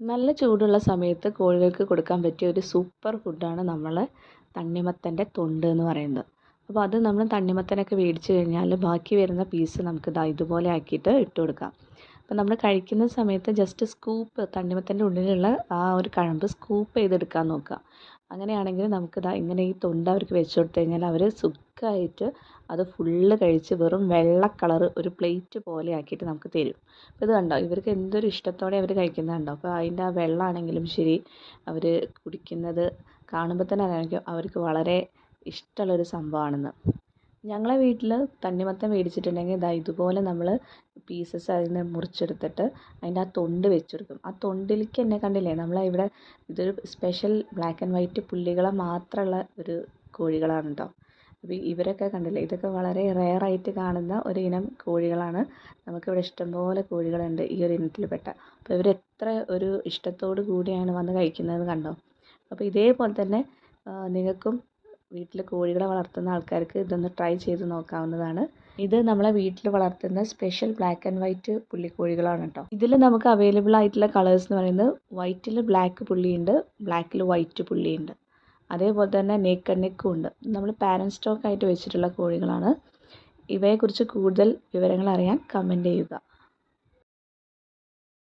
നല്ല ചൂടുള്ള സമയത്ത് കോഴികൾക്ക് കൊടുക്കാൻ പറ്റിയ ഒരു സൂപ്പർ ഫുഡാണ് നമ്മളെ തണ്ണിമത്തൻ്റെ തൊണ്ട് എന്ന് പറയുന്നത്. അപ്പോൾ അത് നമ്മൾ തണ്ണിമത്തനൊക്കെ മേടിച്ച് കഴിഞ്ഞാൽ ബാക്കി വരുന്ന പീസ് നമുക്ക് ഇതുപോലെ ആക്കിയിട്ട് ഇട്ട് കൊടുക്കാം. അപ്പോൾ നമ്മൾ കഴിക്കുന്ന സമയത്ത് ജസ്റ്റ് സ്കൂപ്പ് തണ്ണിമത്തൻ്റെ ഉള്ളിലുള്ള ആ ഒരു കഴമ്പ് സ്കൂപ്പ് ചെയ്തെടുക്കാൻ നോക്കുക. അങ്ങനെയാണെങ്കിൽ നമുക്ക് ഇങ്ങനെ ഈ തൊണ്ട് അവർക്ക് വെച്ച് കൊടുത്തു കഴിഞ്ഞാൽ അവർ സുഖമായിട്ട് അത് ഫുള്ള് കഴിച്ച് വെറും വെള്ള കളർ ഒരു പ്ലേറ്റ് പോലെ ആക്കിയിട്ട് നമുക്ക് തരും. അപ്പോൾ ഇത് കണ്ടോ, ഇവർക്ക് എന്തൊരു ഇഷ്ടത്തോടെ അവർ കഴിക്കുന്നത് കണ്ടോ. അപ്പോൾ അതിൻ്റെ ആ വെള്ളമാണെങ്കിലും ശരി, അവർ കുടിക്കുന്നത് കാണുമ്പോൾ തന്നെ അറിയാം അവർക്ക് വളരെ ഇഷ്ടമുള്ളൊരു സംഭവമാണെന്ന്. ഞങ്ങളെ വീട്ടിൽ തണ്ണിമത്തൻ മേടിച്ചിട്ടുണ്ടെങ്കിൽ ഇതുപോലെ നമ്മൾ പീസസ് അതിൽ നിന്ന് മുറിച്ചെടുത്തിട്ട് അതിൻ്റെ ആ തൊണ്ട് വെച്ചെടുക്കും. ആ തൊണ്ടിലേക്ക് എന്നെ കണ്ടില്ലേ, ഇവിടെ ഇതൊരു സ്പെഷ്യൽ ബ്ലാക്ക് ആൻഡ് വൈറ്റ് പുള്ളികളെ മാത്രമുള്ള ഒരു കോഴികളാണ് കേട്ടോ. അപ്പോൾ ഇവരൊക്കെ കണ്ടില്ലേ, ഇതൊക്കെ വളരെ റെയറായിട്ട് കാണുന്ന ഒരു ഇനം കോഴികളാണ്. നമുക്കിവിടെ ഇഷ്ടംപോലെ കോഴികളുണ്ട് ഈ ഒരു ഇനത്തിൽപ്പെട്ട. അപ്പോൾ ഇവരെത്ര ഒരു ഇഷ്ടത്തോടു കൂടിയാണ് വന്ന് കഴിക്കുന്നത് കണ്ടോ. അപ്പോൾ ഇതേപോലെ തന്നെ നിങ്ങൾക്കും വീട്ടിൽ കോഴികളെ വളർത്തുന്ന ആൾക്കാർക്ക് ഇതൊന്ന് ട്രൈ ചെയ്ത് നോക്കാവുന്നതാണ്. ഇത് നമ്മളെ വീട്ടിൽ വളർത്തുന്ന സ്പെഷ്യൽ ബ്ലാക്ക് ആൻഡ് വൈറ്റ് പുള്ളിക്കോഴികളാണ് കേട്ടോ. ഇതിൽ നമുക്ക് അവൈലബിൾ ആയിട്ടുള്ള കളേഴ്സ് എന്ന് പറയുന്നത് വൈറ്റിൽ ബ്ലാക്ക് പുള്ളിയുണ്ട്, ബ്ലാക്കിൽ വൈറ്റ് പുള്ളിയുണ്ട്. അതേപോലെ തന്നെ നെക്ക് ആൻഡ് നെക്കും ഉണ്ട്. നമ്മൾ പാരൻറ് സ്റ്റോക്ക് ആയിട്ട് വെച്ചിട്ടുള്ള കോഴികളാണ്. ഇവയെക്കുറിച്ച് കൂടുതൽ വിവരങ്ങൾ അറിയാൻ കമൻറ്റ് ചെയ്യുക.